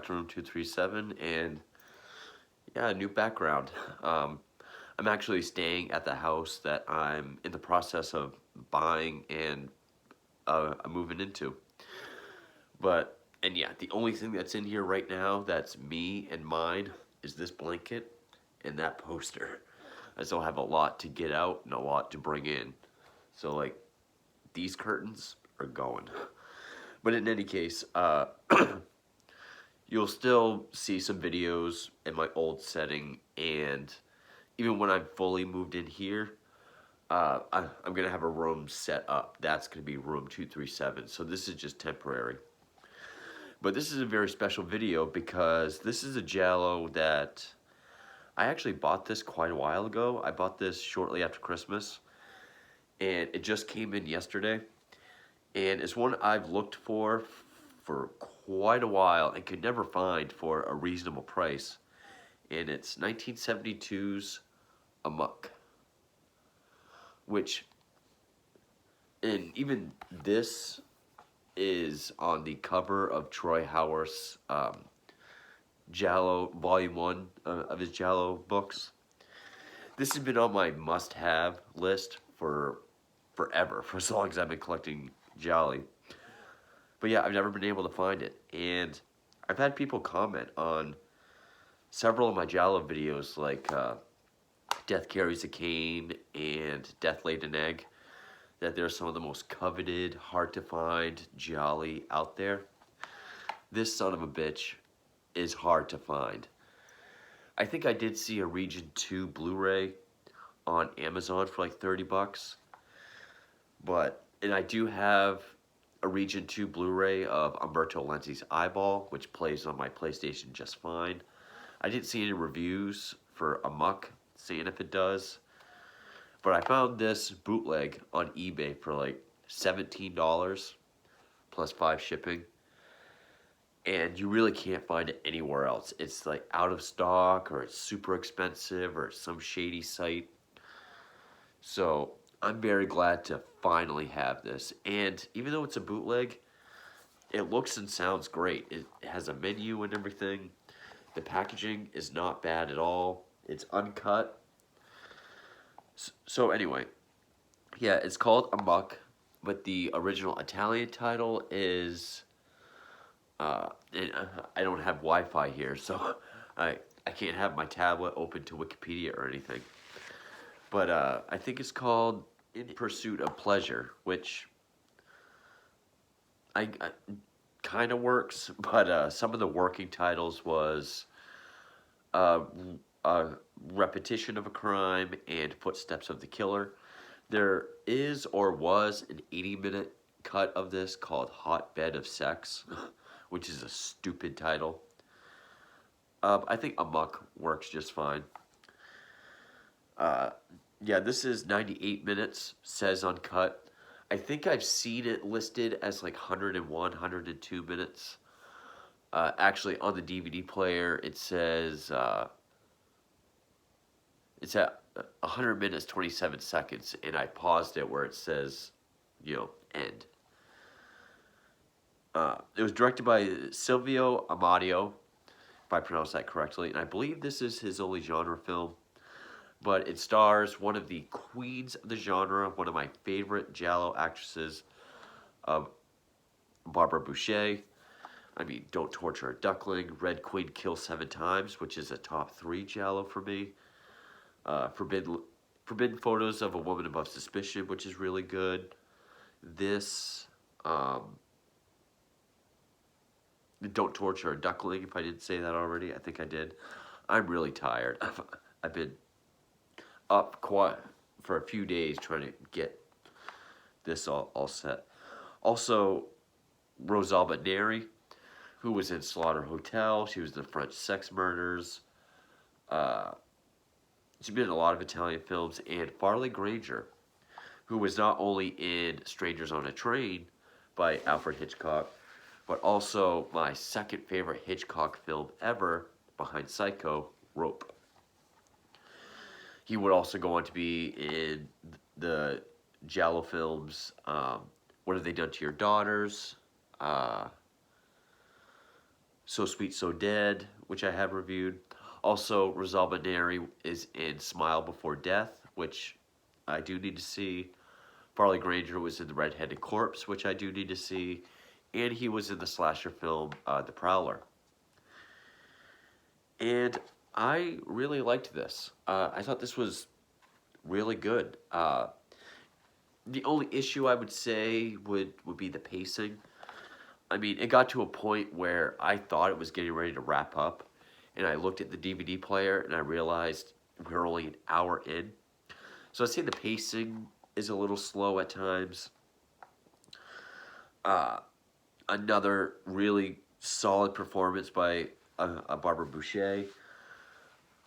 back to room 237, and yeah, new background. I'm actually staying at the house that I'm in the process of buying and moving into. And yeah, the only thing that's in here right now that's me and mine is this blanket and that poster. I still have a lot to get out and a lot to bring in. So, like, these curtains are going. But in any case, you'll still see some videos in my old setting, and even when I'm fully moved in here, I'm gonna have a room set up. That's gonna be room 237. So this is just temporary. But this is a very special video because this is a Giallo that I actually bought this quite a while ago. I bought this shortly after Christmas, and it just came in yesterday. And it's one I've looked for quite a while and could never find for a reasonable price. And it's 1972's Amuck, which, and even this is on the cover of Troy Howarth's Giallo, Volume 1 of his Giallo books. This has been on my must-have list for forever, for as long as I've been collecting Gialli. But yeah, I've never been able to find it. And I've had people comment on several of my Giallo videos, like Death Carries a Cane and Death Laid an Egg, that they're some of the most coveted, hard to find Gialli out there. This son of a bitch is hard to find. I think I did see a Region 2 Blu-ray on Amazon for like 30 bucks. And I do have a Region 2 Blu-ray of Umberto Lenzi's Eyeball, which plays on my PlayStation just fine. I didn't see any reviews for Amuck saying if it does. But I found this bootleg on eBay for like $17 plus 5 shipping. And you really can't find it anywhere else. It's like out of stock, or it's super expensive, or it's some shady site. So I'm very glad to finally have this. And even though it's a bootleg, it looks and sounds great. It has a menu and everything. The packaging is not bad at all. It's uncut. So anyway, yeah, it's called Amuck, but the original Italian title is... I don't have Wi-Fi here, so I can't have my tablet open to Wikipedia or anything. But I think it's called In Pursuit of Pleasure, which I kind of works, but some of the working titles was Repetition of a Crime and Footsteps of the Killer. There is or was an 80-minute cut of this called Hotbed of Sex, which is a stupid title. I think Amuck works just fine. Yeah, this is 98 minutes, says uncut. I think I've seen it listed as like 101, 102 minutes. Actually, on the DVD player, it says it's at 100 minutes, 27 seconds, and I paused it where it says, end. It was directed by Silvio Amadio, if I pronounce that correctly, and I believe this is his only genre film. But it stars one of the queens of the genre, one of my favorite Giallo actresses, Barbara Boucher. I mean, Don't Torture a Duckling, Red Queen Kills 7 Times, which is a top 3 Giallo for me. Forbidden Photos of a Woman Above Suspicion, which is really good. This, Don't Torture a Duckling, if I didn't say that already. I think I did. I'm really tired. I've been up quite for a few days trying to get this all set. Also, Rosalba Neri, who was in Slaughter Hotel. She was in the French Sex Murders. She's been in a lot of Italian films. And Farley Granger, who was not only in Strangers on a Train by Alfred Hitchcock, but also my second favorite Hitchcock film ever, behind Psycho, Rope. He would also go on to be in the Giallo films, What Have They Done to Your Daughters? So Sweet So Dead, which I have reviewed. Also, Rosalba Neri is in Smile Before Death, which I do need to see. Farley Granger was in The Red-Headed Corpse, which I do need to see. And he was in the slasher film The Prowler. And I really liked this. I thought this was really good. The only issue I would say would be the pacing. I mean, it got to a point where I thought it was getting ready to wrap up, and I looked at the DVD player and I realized we're only an hour in. So I'd say the pacing is a little slow at times. Another really solid performance by Barbara Boucher.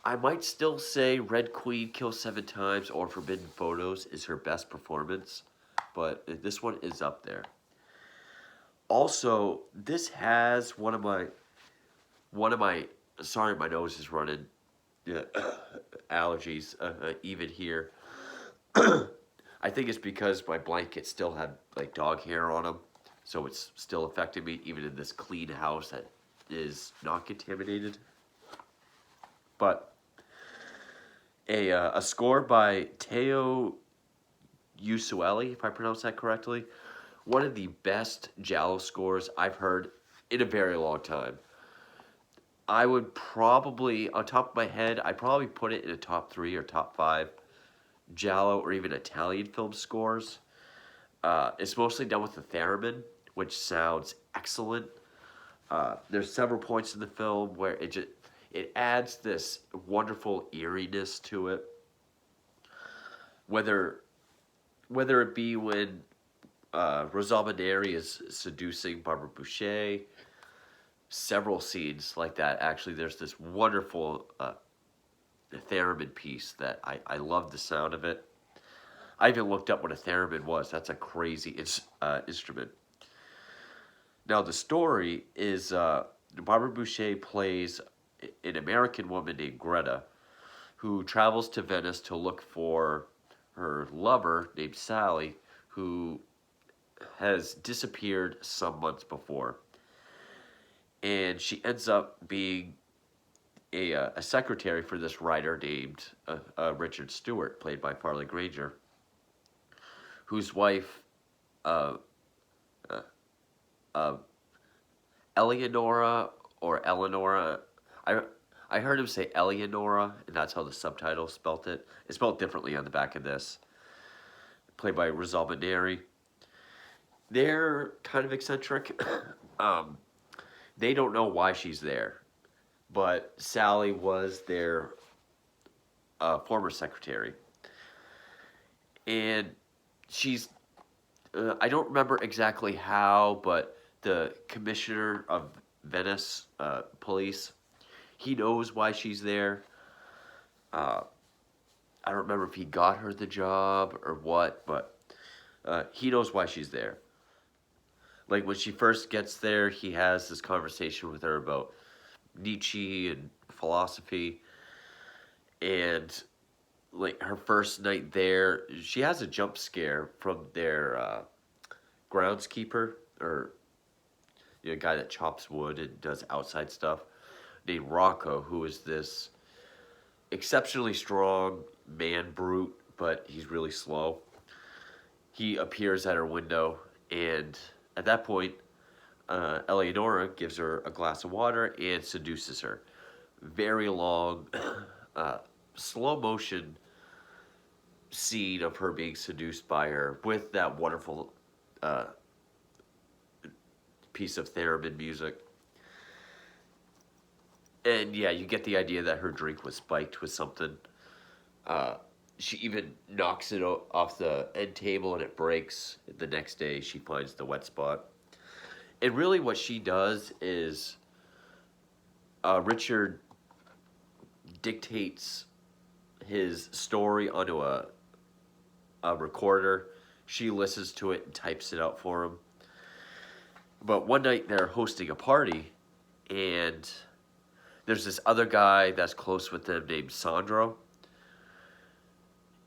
I might still say Red Queen Kills Seven Times or Forbidden Photos is her best performance, but this one is up there. Also, this has one of my sorry, my nose is running. Yeah, allergies even here. I think it's because my blanket still had like dog hair on them, so it's still affecting me even in this clean house that is not contaminated. But a score by Teo Yusueli, if I pronounce that correctly. One of the best Giallo scores I've heard in a very long time. I would probably, on top of my head, I'd probably put it in a top 3 or top 5 Giallo or even Italian film scores. It's mostly done with the theremin, which sounds excellent. There's several points in the film where it adds this wonderful eeriness to it. Whether it be when Rosalba Neri is seducing Barbara Boucher, several scenes like that. Actually, there's this wonderful theremin piece that I love the sound of it. I even looked up what a theremin was. That's a crazy instrument. Now, the story is Barbara Boucher plays an American woman named Greta who travels to Venice to look for her lover named Sally, who has disappeared some months before. And she ends up being a secretary for this writer named Richard Stewart, played by Farley Granger, whose wife, Eleonora or Eleonora, I heard him say Eleonora, and that's how the subtitle spelt it. It's spelled differently on the back of this. Played by Rosalba Neri. They're kind of eccentric. They don't know why she's there, but Sally was their former secretary. And she's, I don't remember exactly how, but the commissioner of Venice police, he knows why she's there. I don't remember if he got her the job or what, but he knows why she's there. Like when she first gets there, he has this conversation with her about Nietzsche and philosophy. And like her first night there, she has a jump scare from their groundskeeper, or guy that chops wood and does outside stuff, named Rocco, who is this exceptionally strong man brute, but he's really slow. He appears at her window, and at that point, Eleonora gives her a glass of water and seduces her. Very long, slow motion scene of her being seduced by her with that wonderful piece of theremin music. And yeah, you get the idea that her drink was spiked with something. She even knocks it off the end table and it breaks. The next day, she finds the wet spot. And really what she does is Richard dictates his story onto a recorder. She listens to it and types it out for him. But one night they're hosting a party, and there's this other guy that's close with them named Sandro.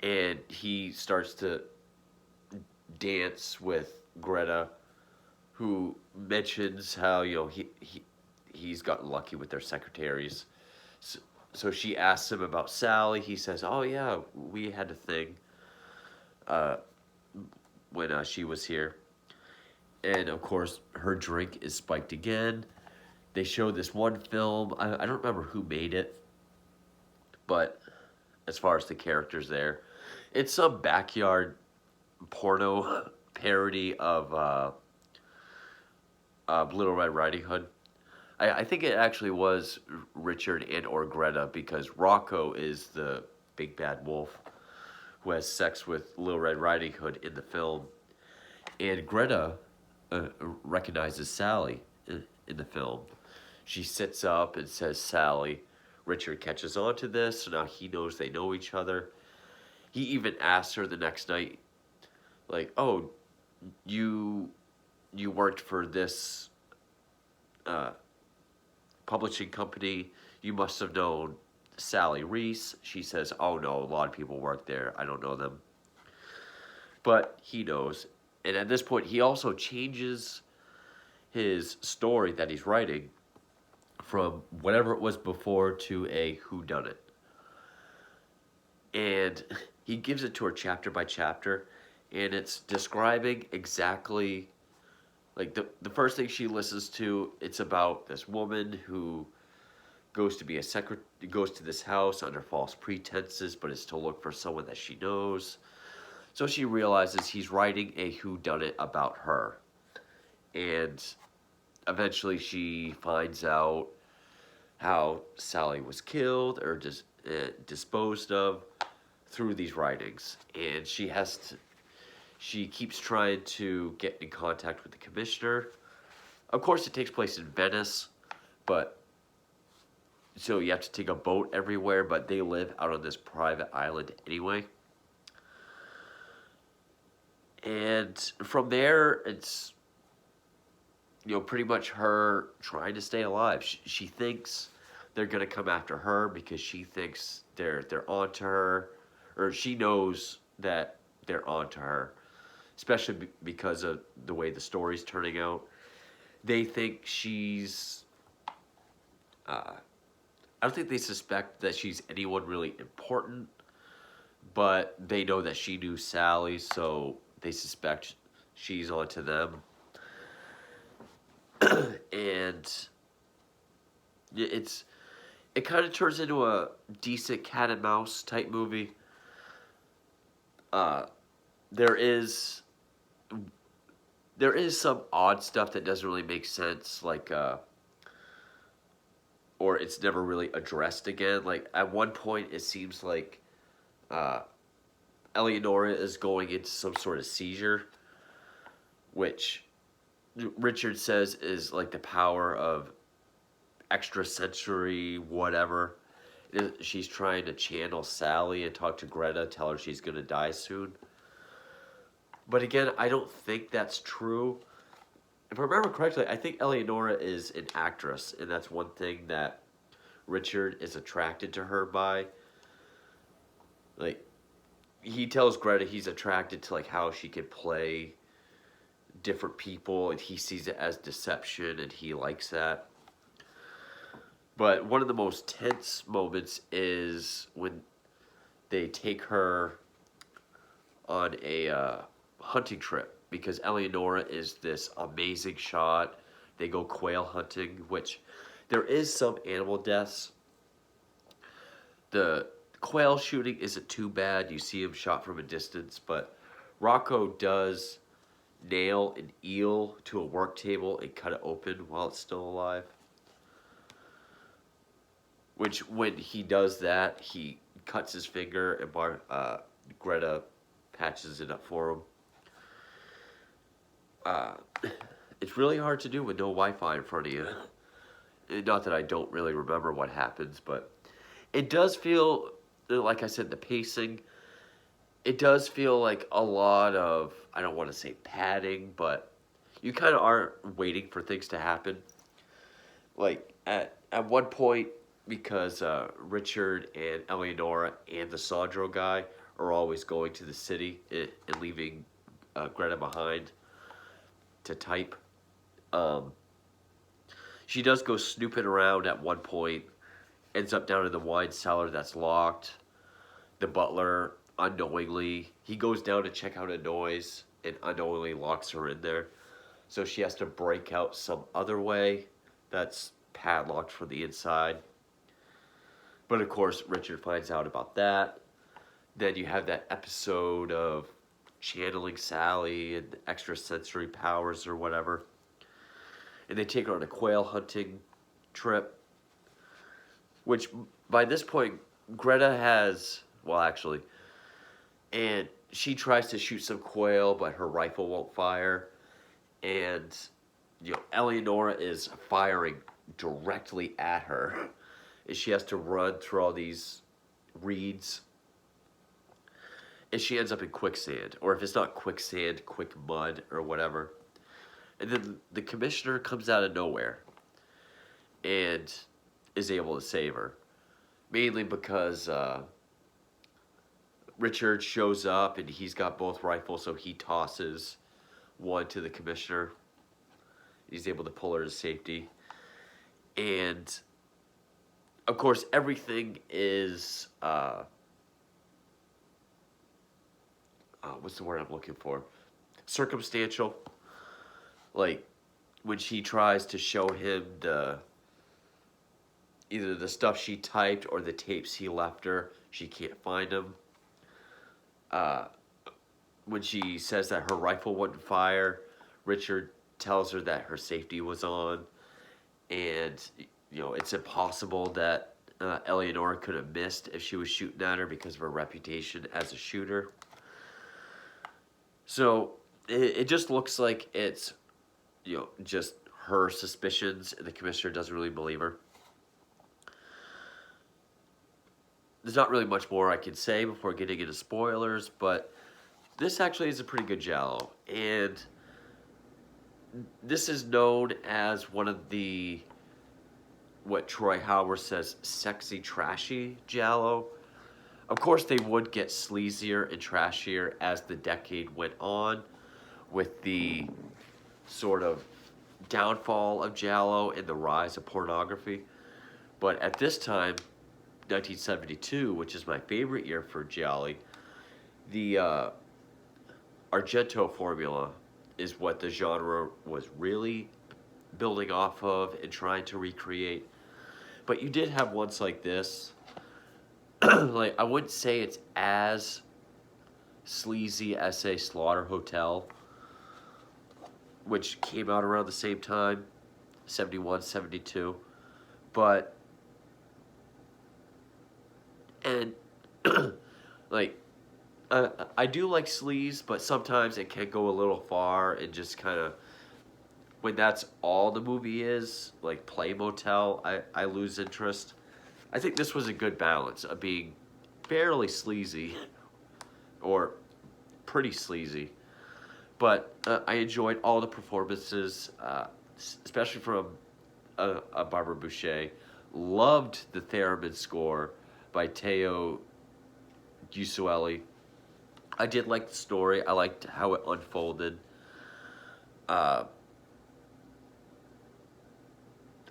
And he starts to dance with Greta, who mentions how, he's gotten lucky with their secretaries. So she asks him about Sally. He says, "Oh yeah, we had a thing uh, when she was here." And of course, her drink is spiked again. They show this one film. I don't remember who made it, but as far as the characters there, it's some backyard porno parody of Little Red Riding Hood. I think it actually was Richard and or Greta, because Rocco is the big bad wolf who has sex with Little Red Riding Hood in the film, and Greta recognizes Sally in the film. She sits up and says Sally. Richard catches on to this, so now he knows they know each other. He even asks her the next night, like, "Oh, you worked for this uh, publishing company. You must have known Sally Reese." She says, "Oh no, a lot of people work there. I don't know them." But he knows. And at this point, he also changes his story that he's writing from whatever it was before to a whodunit. And he gives it to her chapter by chapter, and it's describing exactly, like, the first thing she listens to, it's about this woman who goes to be a goes to this house under false pretenses, but is to look for someone that she knows. So she realizes he's writing a whodunit about her. And eventually she finds out how Sally was killed or disposed of through these writings. And she keeps trying to get in contact with the commissioner. Of course, it takes place in Venice, but so you have to take a boat everywhere, but they live out on this private island anyway. And from there, it's, pretty much her trying to stay alive. She thinks they're gonna come after her because she thinks they're onto her, or she knows that they're onto her, especially because of the way the story's turning out. They think she's. I don't think they suspect that she's anyone really important, but they know that she knew Sally, so they suspect she's onto them. And it kind of turns into a decent cat and mouse type movie. There is some odd stuff that doesn't really make sense, like or it's never really addressed again. Like, at one point, it seems like Eleonora is going into some sort of seizure, which Richard says is like the power of extrasensory whatever. She's trying to channel Sally and talk to Greta, tell her she's going to die soon. But again, I don't think that's true. If I remember correctly, I think Eleonora is an actress, and that's one thing that Richard is attracted to her by. Like, he tells Greta he's attracted to, like, how she can play different people, and he sees it as deception, and he likes that. But one of the most tense moments is when they take her on a hunting trip, because Eleonora is this amazing shot. They go quail hunting, which there is some animal deaths. The quail shooting isn't too bad. You see him shot from a distance, but Rocco does nail an eel to a work table and cut it open while it's still alive. Which, when he does that, he cuts his finger, and Greta patches it up for him. It's really hard to do with no Wi-Fi in front of you. Not that I don't really remember what happens, but it does feel, like I said, the pacing, it does feel like a lot of, I don't want to say padding, but you kind of are waiting for things to happen. Like, at one point, because Richard and Eleonora and the Sandro guy are always going to the city and leaving Greta behind to type. She does go snooping around at one point, ends up down in the wine cellar that's locked. The butler unknowingly, he goes down to check out a noise and unknowingly locks her in there. So she has to break out some other way that's padlocked from the inside. But of course, Richard finds out about that. Then you have that episode of channeling Sally and extrasensory powers or whatever. And they take her on a quail hunting trip, which by this point, Greta has, well, actually, and she tries to shoot some quail, but her rifle won't fire. And, Eleonora is firing directly at her. And she has to run through all these reeds. And she ends up in quicksand. Or if it's not quicksand, quick mud or whatever. And then the commissioner comes out of nowhere and is able to save her. Mainly because Richard shows up and he's got both rifles, so he tosses one to the commissioner. He's able to pull her to safety. And, of course, everything is, what's the word I'm looking for? Circumstantial. Like, when she tries to show him either the stuff she typed or the tapes he left her, she can't find them. When she says that her rifle wouldn't fire, Richard tells her that her safety was on, and it's impossible that Eleonora could have missed if she was shooting at her because of her reputation as a shooter. So it just looks like it's just her suspicions, and the commissioner doesn't really believe her. There's not really much more I can say before getting into spoilers, but this actually is a pretty good Giallo. And this is known as one of the, what Troy Howard says, sexy, trashy Giallo. Of course, they would get sleazier and trashier as the decade went on with the sort of downfall of Giallo and the rise of pornography. But at this time, 1972, which is my favorite year for Gialli, the Argento formula is what the genre was really building off of and trying to recreate. But you did have ones like this. Like, I wouldn't say it's as sleazy as, say, Slaughter Hotel, which came out around the same time, 71, 72. But, and, like, I do like sleaze, but sometimes it can go a little far and just kind of, when that's all the movie is, like Play Motel, I lose interest. I think this was a good balance of being fairly sleazy, or pretty sleazy. But I enjoyed all the performances, especially from Barbara Boucher. Loved the theremin score by Teo Yusueli. I did like the story. I liked how it unfolded.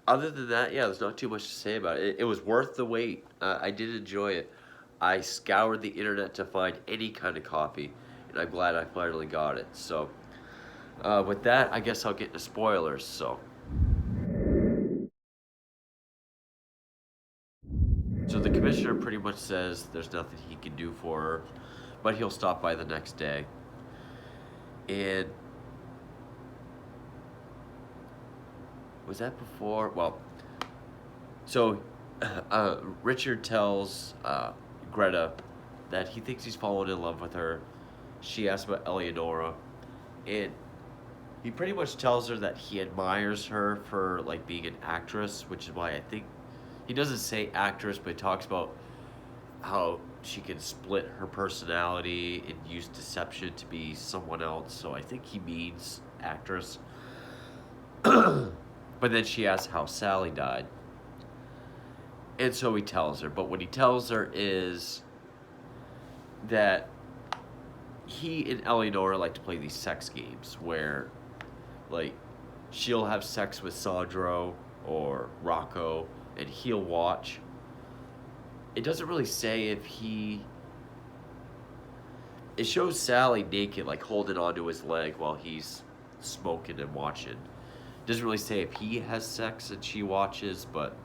Other than that, yeah, there's not too much to say about it. It was worth the wait. I did enjoy it. I scoured the internet to find any kind of copy, and I'm glad I finally got it. So, with that, I guess I'll get into spoilers. So the commissioner pretty much says there's nothing he can do for her, but he'll stop by the next day. And was that before? Well, so Richard tells Greta that he thinks he's fallen in love with her. She asks about Eleonora, and he pretty much tells her that he admires her for like being an actress, which is why I think he doesn't say actress, but he talks about how she can split her personality and use deception to be someone else. So I think he means actress. But then she asks how Sally died. And so he tells her. But what he tells her is that he and Eleonora like to play these sex games where, like, she'll have sex with Sandro or Rocco, and he'll watch. It doesn't really say if he. It shows Sally naked, like holding onto his leg while he's smoking and watching. It doesn't really say if he has sex and she watches, but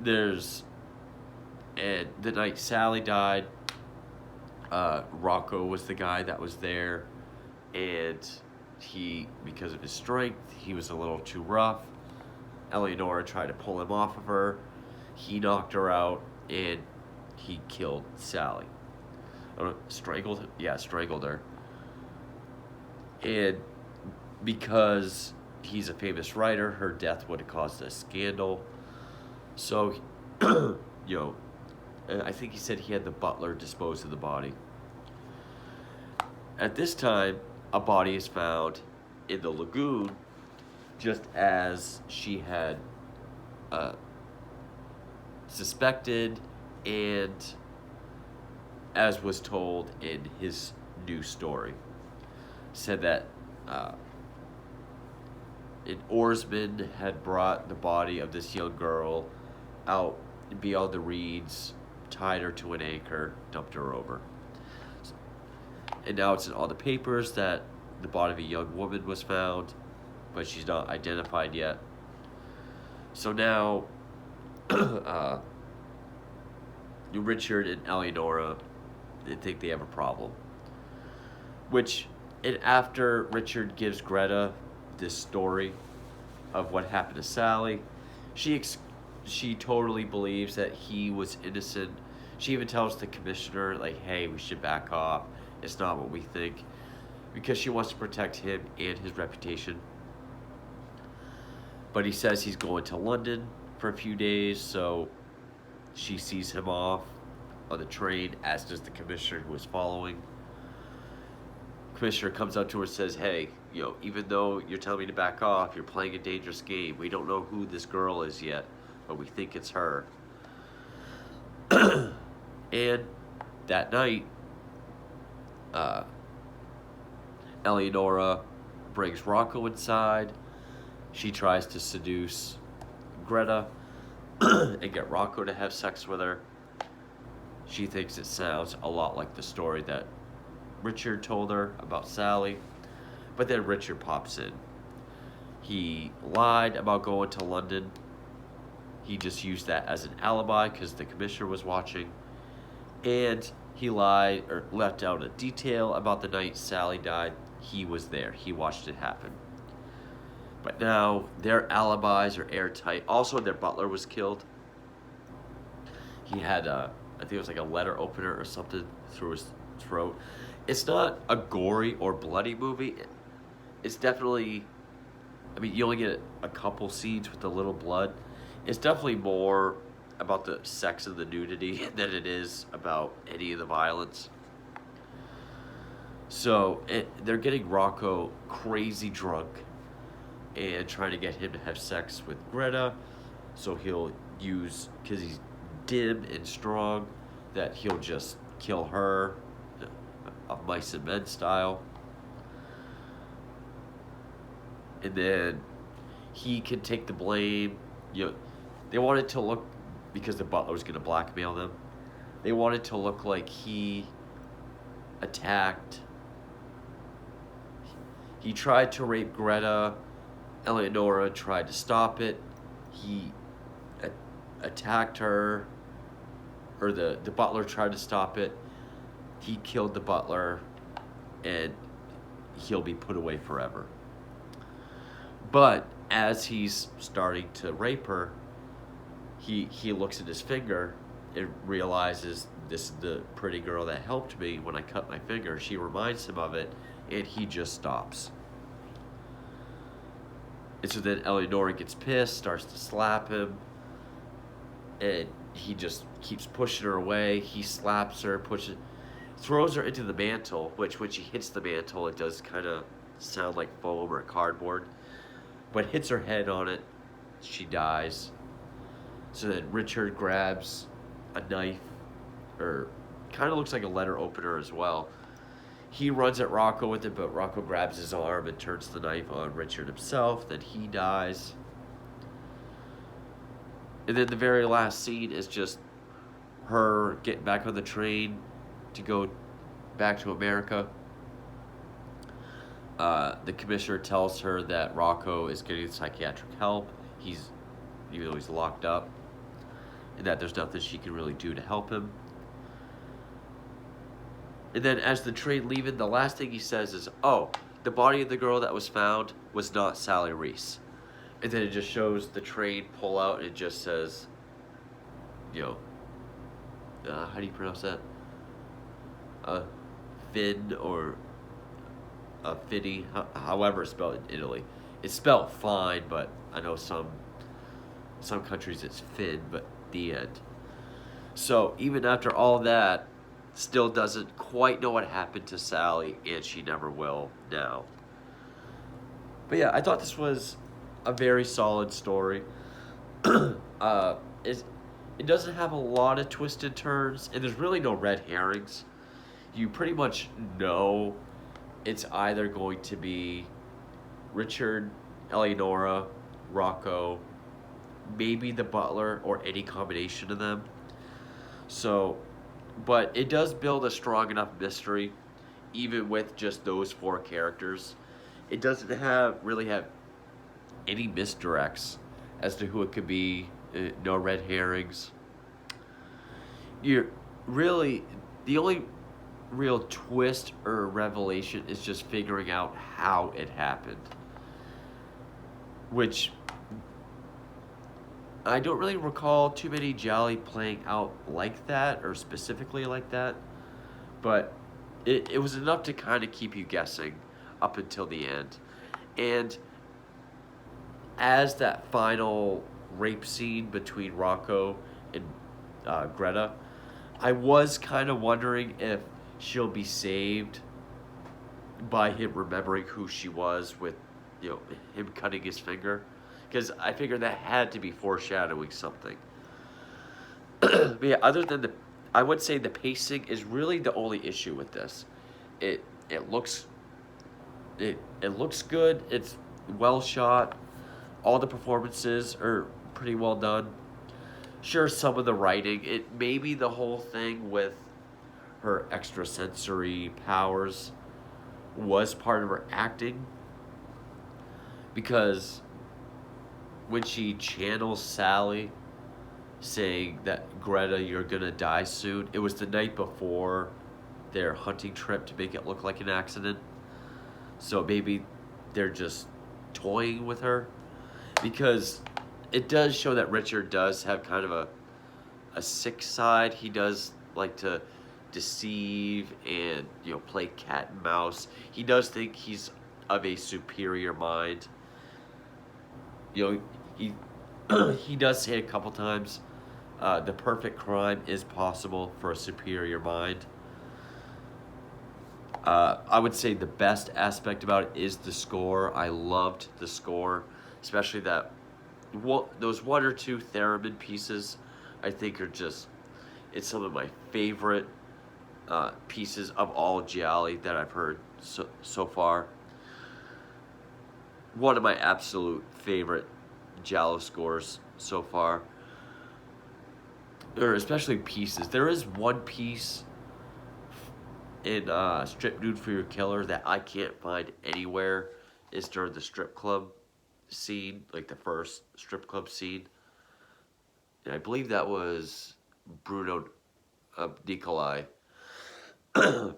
there's. And the night Sally died, Rocco was the guy that was there, and he, because of his strength, he was a little too rough. Eleonora tried to pull him off of her. He knocked her out, and he killed Sally. Strangled? Yeah, strangled her. And because he's a famous writer, her death would have caused a scandal. So, I think he said he had the butler dispose of the body. At this time, a body is found in the lagoon, just as she had suspected, and as was told in his new story. Said that an oarsman had brought the body of this young girl out beyond the reeds, tied her to an anchor, dumped her over. And now it's in all the papers that the body of a young woman was found, but she's not identified yet. So now, Richard and Eleonora, they think they have a problem. And after Richard gives Greta this story of what happened to Sally, she totally believes that he was innocent. She even tells the commissioner, like, hey, we should back off. It's not what we think. Because she wants to protect him and his reputation. But he says he's going to London for a few days, so she sees him off on the train, as does the commissioner who was following. Commissioner comes up to her and says, hey, even though you're telling me to back off, you're playing a dangerous game. We don't know who this girl is yet, but we think it's her. And that night, Eleonora brings Rocco inside. She tries to seduce Greta and get Rocco to have sex with her. She thinks it sounds a lot like the story that Richard told her about Sally. But then Richard pops in. He lied about going to London. He just used that as an alibi because the commissioner was watching. And he lied or left out a detail about the night Sally died. He was there. He watched it happen. But now their alibis are airtight. Also, their butler was killed. He had, I think it was like a letter opener or something through his throat. It's not a gory or bloody movie. It's definitely, you only get a couple scenes with a little blood. It's definitely more about the sex and the nudity than it is about any of the violence. So they're getting Rocco crazy drunk and trying to get him to have sex with Greta. So he'll use, because he's dim and strong, that he'll just kill her, of mice and men style. And then he can take the blame. They wanted to look, because the butler was going to blackmail them, they wanted to look like he attacked. He tried to rape Greta. Eleonora tried to stop it. He attacked her, or the butler tried to stop it. He killed the butler, and he'll be put away forever. But as he's starting to rape her, he looks at his finger and realizes, this is the pretty girl that helped me when I cut my finger. She reminds him of it, and he just stops. And so then Eleonora gets pissed, starts to slap him, and he just keeps pushing her away. He slaps her, throws her into the mantle, which when she hits the mantle, it does kind of sound like foam or cardboard, but hits her head on it. She dies. So then Richard grabs a knife, or kind of looks like a letter opener as well. He runs at Rocco with it, but Rocco grabs his arm and turns the knife on Richard himself. Then he dies. And then the very last scene is just her getting back on the train to go back to America. The commissioner tells her that Rocco is getting psychiatric help. Even though he's locked up, and that there's nothing she can really do to help him. And then as the train leaving, the last thing he says is, "Oh, the body of the girl that was found was not Sally Reese." And then it just shows the train pull out, and it just says, how do you pronounce that? Finn or Finny, however it's spelled in Italy. It's spelled fine, but I know some countries it's Finn, but the end. So even after all that, still doesn't quite know what happened to Sally, and she never will now. But yeah, I thought this was a very solid story. It doesn't have a lot of twisted turns, and there's really no red herrings. You pretty much know it's either going to be Richard, Eleonora, Rocco, maybe the butler, or any combination of them. So, but it does build a strong enough mystery, even with just those four characters. It doesn't really have any misdirects as to who it could be. No red herrings. You're really the only real twist or revelation is just figuring out how it happened, which I don't really recall too many Gialli playing out like that or specifically like that, but it was enough to kind of keep you guessing up until the end. And as that final rape scene between Rocco and Greta, I was kind of wondering if she'll be saved by him remembering who she was with, him cutting his finger. Because I figured that had to be foreshadowing something. But yeah, other than I would say the pacing is really the only issue with this. It looks good. It's well shot. All the performances are pretty well done. Sure, some of the writing, it may be the whole thing with her extrasensory powers was part of her acting, because when she channels Sally saying that, "Greta, you're gonna die soon," it was the night before their hunting trip to make it look like an accident. So maybe they're just toying with her, because it does show that Richard does have kind of a sick side. He does like to deceive and play cat and mouse. He does think he's of a superior mind. He he does say a couple times, the perfect crime is possible for a superior mind. I would say the best aspect about it is the score. I loved the score, especially those one or two theremin pieces. I think are it's some of my favorite pieces of all Gialli that I've heard so far. One of my absolute favorite Giallo scores so far. Or especially pieces. There is one piece in Strip Nude for Your Killer that I can't find anywhere. Is during the strip club scene, like the first strip club scene. And I believe that was Bruno Nicolai.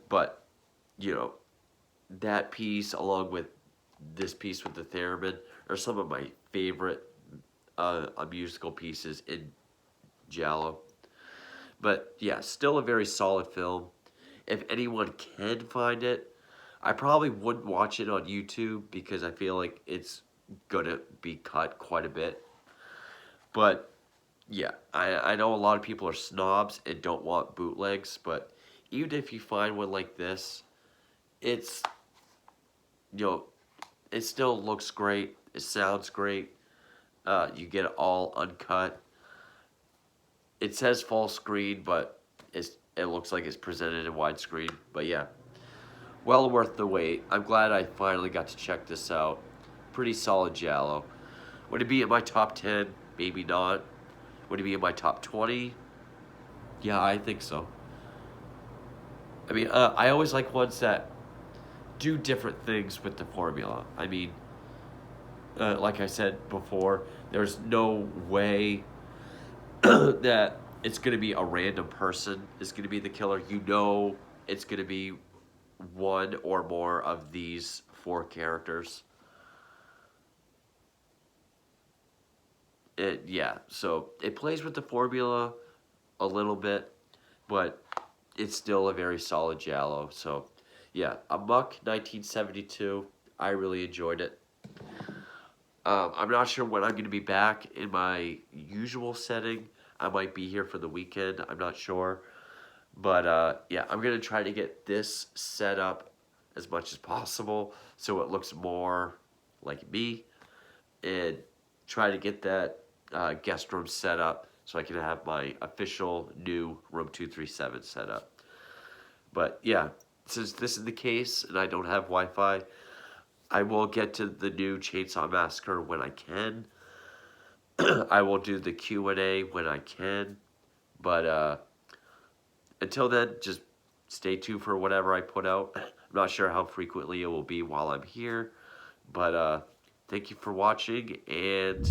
But, that piece along with this piece with the theremin are some of my favorite musical pieces in Giallo. But yeah, still a very solid film. If anyone can find it, I probably wouldn't watch it on YouTube because I feel like it's gonna be cut quite a bit. But yeah, I know a lot of people are snobs and don't want bootlegs, but even if you find one like this, it's, it still looks great. It sounds great. You get it all uncut. It says full screen, but it looks like it's presented in widescreen. But yeah, well worth the wait. I'm glad I finally got to check this out. Pretty solid Giallo. Would it be in my top 10? Maybe not. Would he be in my top 20? Yeah, I think so. I mean, I always like ones that do different things with the formula. I mean, like I said before, there's no way that it's going to be a random person is going to be the killer. You know, it's going to be one or more of these four characters. Yeah, so it plays with the formula a little bit, but it's still a very solid Giallo. So, yeah, Amuck 1972. I really enjoyed it. I'm not sure when I'm going to be back in my usual setting. I might be here for the weekend. I'm not sure. But yeah, I'm going to try to get this set up as much as possible so it looks more like me, and try to get that guest room set up so I can have my official new room 237 set up. But yeah, since this is the case and I don't have Wi-Fi, I will get to the new Chainsaw Massacre when I can. I will do the Q&A when I can. But until then, just stay tuned for whatever I put out. I'm not sure how frequently it will be while I'm here. But thank you for watching, and